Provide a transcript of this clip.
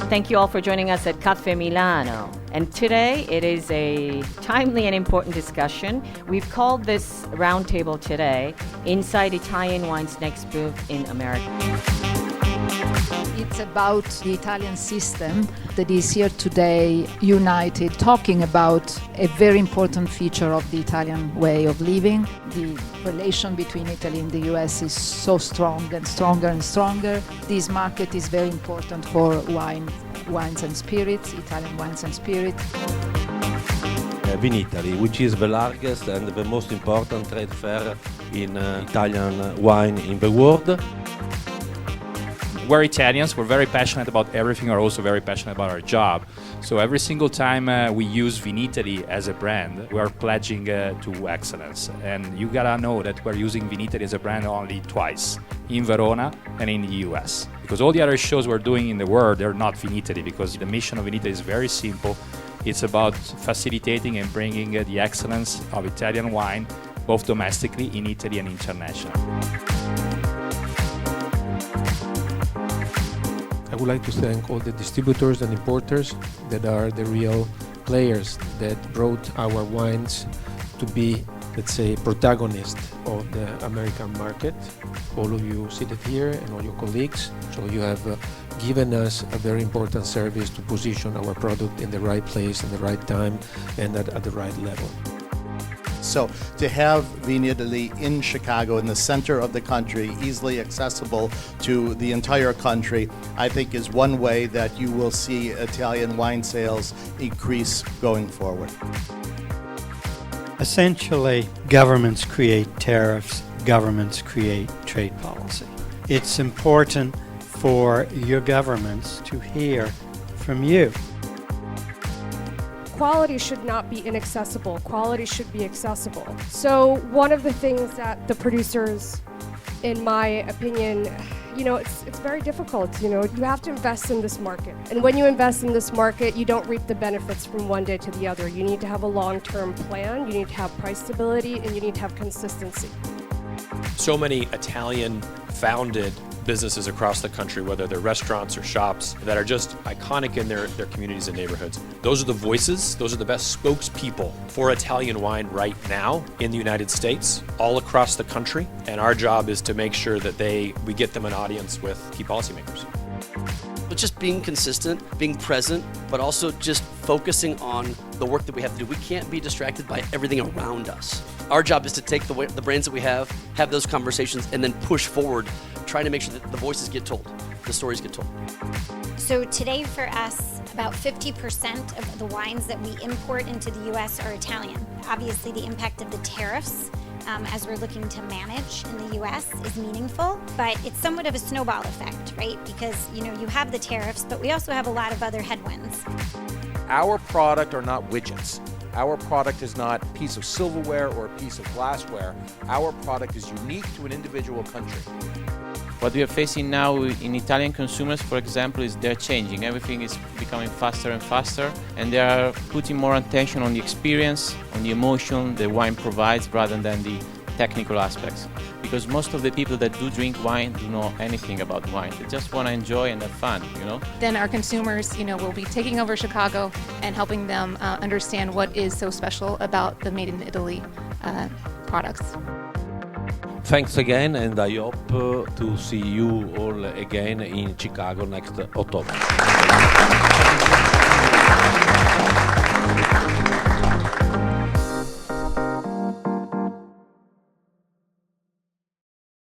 Thank you all for joining us at Cafe Milano. And today it is a timely and important discussion. We've called this roundtable today, Inside Italian Wine's Next Move in America. It's about the Italian system that is here today, united, talking about a very important feature of the Italian way of living. The relation between Italy and the US is so strong and stronger and stronger. This market is very important for wines and spirits, Italian wines and spirits. Vinitaly, which is the largest and the most important trade fair in Italian wine in the world. We're Italians, we're very passionate about everything, we're also very passionate about our job. So every single time we use Vinitaly as a brand, we are pledging to excellence. And you gotta know that we're using Vinitaly as a brand only twice, in Verona and in the US. Because all the other shows we're doing in the world, they're not Vinitaly, because the mission of Vinitaly is very simple. It's about facilitating and bringing the excellence of Italian wine, both domestically, in Italy and internationally. I would like to thank all the distributors and importers that are the real players that brought our wines to be, let's say, protagonists of the American market. All of you seated here and all your colleagues. So you have given us a very important service to position our product in the right place, in the right time, and at the right level. So to have Vinitaly in Chicago, in the center of the country, easily accessible to the entire country, I think is one way that you will see Italian wine sales increase going forward. Essentially, governments create tariffs, governments create trade policy. It's important for your governments to hear from you. Quality should not be inaccessible. Quality should be accessible. So one of the things that the producers, in my opinion, it's very difficult. You have to invest in this market. And when you invest in this market, you don't reap the benefits from one day to the other. You need to have a long-term plan, you need to have price stability, and you need to have consistency. So many Italian-founded businesses across the country, whether they're restaurants or shops, that are just iconic in their communities and neighborhoods. Those are the voices, those are the best spokespeople for Italian wine right now in the United States, all across the country. And our job is to make sure that we get them an audience with key policymakers. But just being consistent, being present, but also just focusing on the work that we have to do. We can't be distracted by everything around us. Our job is to take the brands that we have those conversations, and then push forward, trying to make sure that the voices get told, the stories get told. So today for us, about 50% of the wines that we import into the US are Italian. Obviously the impact of the tariffs as we're looking to manage in the US is meaningful, but it's somewhat of a snowball effect, right? Because you have the tariffs, but we also have a lot of other headwinds. Our product are not widgets. Our product is not a piece of silverware or a piece of glassware. Our product is unique to an individual country. What we are facing now in Italian consumers, for example, is they're changing. Everything is becoming faster and faster, and they are putting more attention on the experience, on the emotion the wine provides rather than the technical aspects. Because most of the people that do drink wine do not know anything about wine. They just want to enjoy and have fun, Then our consumers, will be taking over Chicago and helping them understand what is so special about the Made in Italy products. Thanks again, and I hope to see you all again in Chicago next October.